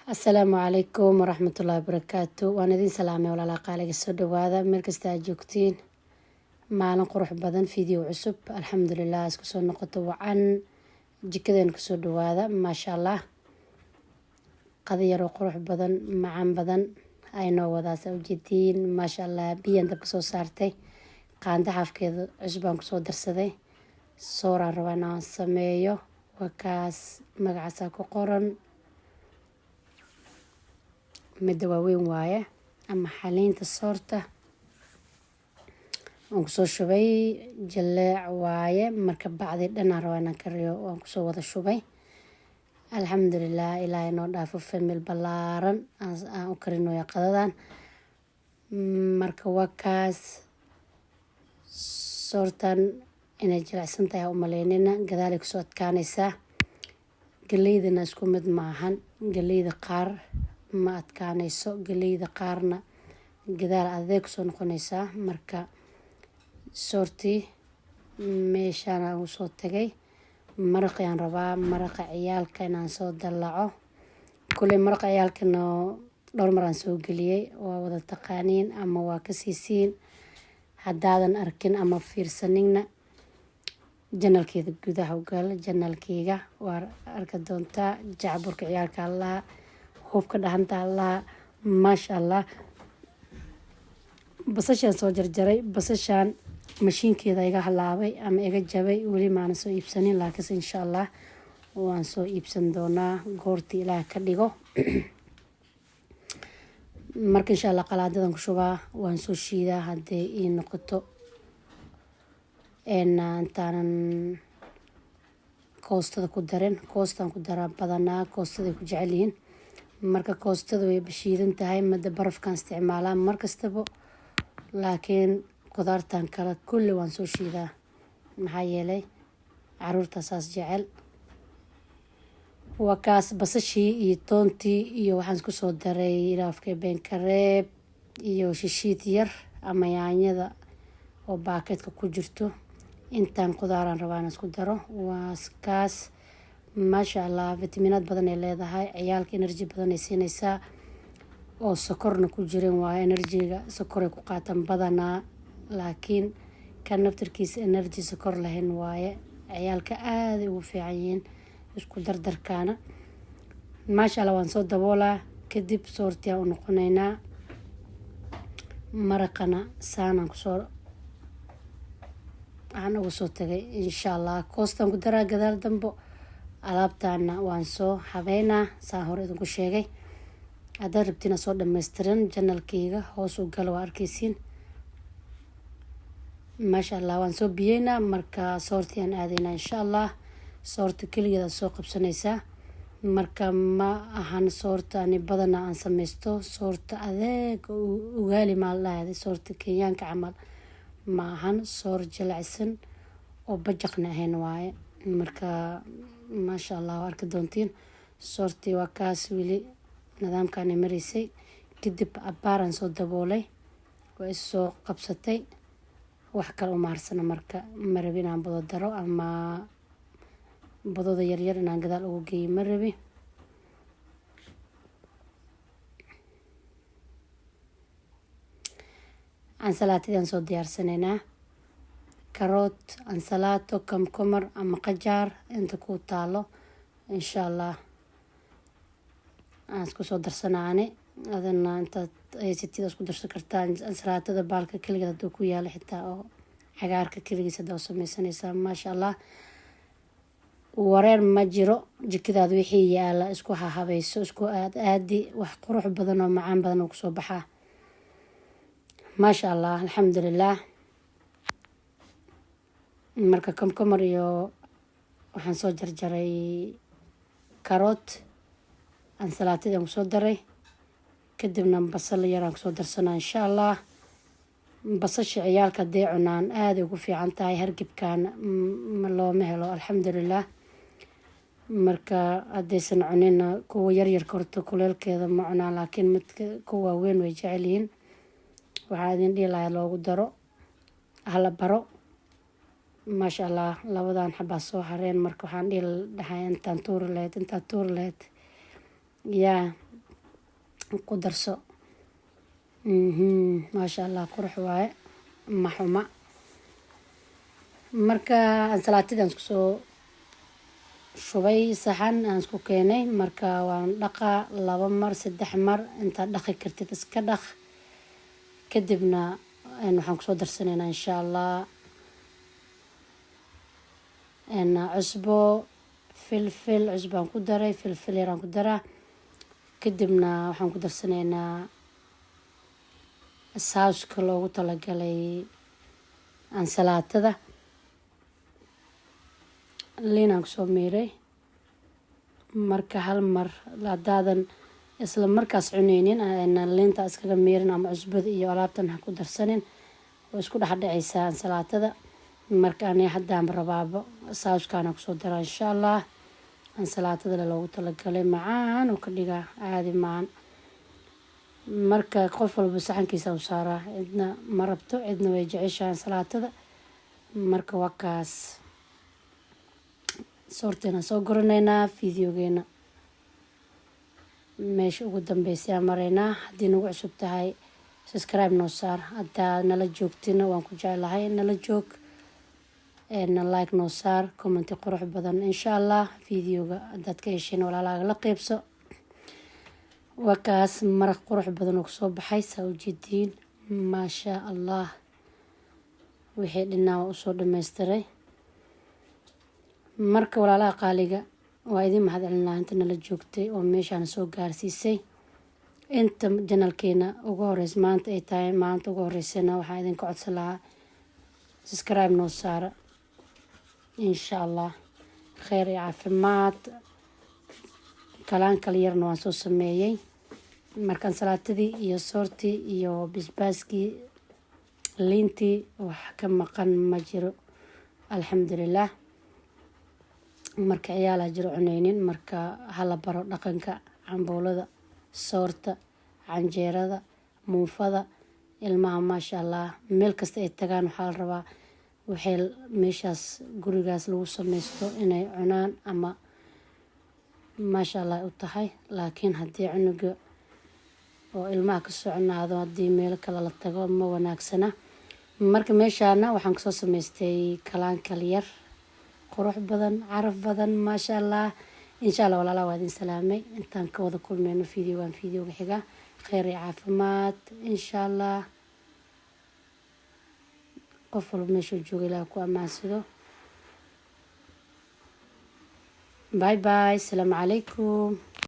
Asalaamu calaykum waraxmatullaahi wabarakaatu. Waan idin salaamay walaalaha qaaliga soo dhawaada meel kasta aad joogtiin. Maalin qurux badan video cusub alxamdulilah isku soo noqoto wacan jikadeen kusoo dhawaada maasha allah. Qada yar oo qurux badan macaan badan aynoo wadaasa ujeediin maasha allah. Biyan dabka soo saartay qaanda xafkeeda cusbaan kusoo darsaday sooraan rabaa inaan sameeyo waa kaas magacaasa ku qoran midda waaweyn waaye ama xaliinta soorta waan kusoo shubay jaleec waaye marka bacdi dhanaan rabaa inaan kariyo waan kusoo wada shubay alxamdulilah ilaahay noo dhaafo famil ballaaran aan u karinoya qadadan marka waa kaas soortan inay jilicsan tahay u malaynina gadaalay kusoo adkaanaysaa galeydana isku mid maahan galeyda qaar ma adkaanayso galeyda qaarna gadaal adeeg kusoo noqonaysaa marka soortii meeshaan aan usoo tagay maraqayaan rabaa maraqa ciyaalka inaan soo dalaco kuley maraqa ciyaalkana dhowr maraan soo geliyey waa wada taqaaniin ama waa ka siisiin haddaadan arkin ama fiirsanina janalkeeda gudaha u gal janalkeyga waa arki doontaa jacburka ciyaalka allah hubka dhahanta allah maasha allah. Basashaan soo jarjaray basashaan mashiinkeeda iga halaabay ama iga jabay weli maana soo iibsanin laakiin insha allah waan soo iibsan doonaa goortii ilaah ka dhigo marka insha allah qalaadadan ku shubaa waan soo shiidaa haddii ii noqoto intaanan koostada ku darin koostaan ku daraa badanaa koostaday ku jecel yihiin marka koostada way bashiidan tahay madda barafkaan isticmaalaa markastaba laakiin qudaartan kale kulli waan soo shiidaa maxaa yeelay caruurta saas jecel waa kaas basashii iyo toontii iyo waxaan isku soo daray ilaafka been kareeb iyo shishiid yar ama yaanyada oo baakeedka ku jirto intaan qudaaraan rabaa inaan isku daro waa kaas maasha allah fitamiinaad badan ay leedahay ciyaalka energy badan ay siinaysaa oo sokorna ku jirin waa enerjiga sokoray ku qaatan badanaa laakiin kan naftarkiisa energy sokor lahayn waaye ciyaalka aaday ugu fiican yihiin isku dardarkaana maasha allah waan soo daboolaa kadib soortiyaa u noqonaynaa maraqana saanaan kusoo waxaan uga soo tagay insha allah koostaan ku daraa gadaal dambo alaabtaana waan soo habeynaa saan hore idinku sheegay haddaad rabtina soo dhammaystiran janalkeyga hoos u gala waa arkaysiin maasha allah waan soo biyeynaa marka soortii aan aadaynaa insha allah soorta keligeed aad soo qabsanaysaa marka ma ahan soorta ani badana aan samaysto soorta adeeg ugaali maal dhahday soorta kenyaanka camal ma ahan soor jilicsan oo bajaqna ahayn waaye marka maasha allah waa arki doontiin soortii waa kaas weli nidaamkaanay maraysay kadib abbaaraan soo daboolay waa is soo qabsatay wax kale uma harsana marka ma rabi inaan bado daro ama badooda yaryar inaan gadaal ugu geeyo ma rabi ansalaatadaan soo diyaarsanaynaa karoot ansalaato kamkomar ama qajaar inta ku taalo insha allah aan isku soo darsanaani adana intaad haysatid isku darsan kartaa ansalaatada baalka keligeed hadduu ku yaalo xitaa oo cagaarka keligiis haddaa u sameysanaysaa maasha allah wareer ma jiro jikadaada wixii yaala isku hahabayso isku aadi wax qurux badan oo macaan badan oo kusoo baxaa maasha allah alxamdulilah marka kamkamar iyo waxaan soo jarjaray karoot ansalaatadaan kusoo daray kadibna basal yaraan kusoo darsanaa insha allah basasha ciyaalka hadday cunaan aaday ugu fiican tahay hargibkan looma helo alxamdulilah marka haddaysan cunina kuwa yaryarka horta kuleelkeeda ma cunaan laakiin midka kuwa waaweyn way jecel yihiin waxaa idin dhihi lahaa loogu daro hala baro maasha allah labadan xabaa soo hareen marka waxaan dhihi dhahay intaan tuuri lahayd yaa ku darso. maasha allah qurux waaye ma xuma. marka ansalaatadii aan isku soo shubay saxan aan isku keenay. marka waan dhaqaa 2 mar 3 mar intaad dhaqi kartid iska dhaq. kadibna waxaan kusoo darsanaynaa insha allah cusbo, filfil. cusbaan ku daray, filfil yaraan ku daraa. kadibna waxaan ku darsanaynaa sauska loogu talagalay ansalaatada. liinaan kusoo miiray. marka hal mar hadaadan isla markaas cuneynin liinta iskaga miirin ama cusbada iyo alaabtan ha ku darsanin, oo isku dhexdhacaysaa ansalaatada. marka ani haddaan rabaabo sauskaana kusoo daraa insha allah. ansalaatada loogu talagalay macaan oo ka dhigaa caadi macaan. marka qof walba saxankiisa u saaraa, cidna ma rabto, cidna way jeceshahay ansalaatada. marka waa kaas soorteena soo goranaynaa. fiidiyogeena meesha ugu dambeysay aan maraynaa. haddii nagu cusub tahay subscribe noo saar. haddaa nala joogtina waan ku jeclahay, nala joog. like noo saar, commenti qurux badan insha allah. fiidiyoga haddaad ka hesheen walaalaaga la qeybso. waa kaas maraq qurux badan oo kusoo baxay saa ujeediin. maasha allah wixii dhinaa waa usoo dhammaystiray. marka walaalaha qaaliga waa idin mahad celinaa inta nala joogtay oo meeshaan soo gaarsiisay. inta janalkeena ugu horeysa maanta ay tahay maanta ugu horeysana waxaan idinka codsan lahaa subscribe noo saara insha allah. kheyr iyo caafimaad. kalaan kala yarna waan soo sameeyey. marka ansalaatadii iyo soortii iyo basbaaskii liintii wax ka maqan ma jiro alxamdulilah. marka ciyaalaa jiro cuneynin. marka hala baro dhaqanka cambuulada, soorta, canjeerada, muufada. ilmaha maasha allah meel kasta ay tagaan waxaa la rabaa waxay meeshaas gurigaas lagu sameysto inay cunaan ama maasha allah u tahay. laakiin haddii cunuga oo ilmaha ka soconaado haddii meel kale la tago ma wanaagsana. marka meeshaana waxaan kasoo sameystay kalaankal yar qurux badan, caraf badan maasha allah. insha allah walaalaha waa idin salaamay. intaan ka wada kulmeyno fiidiyogan fiidiyoga xiga. kheyr iyo caafimaad insha allah. qof walba meeshuu jooga ilaah ku amaansado. bye bye. asalaamu calaykum.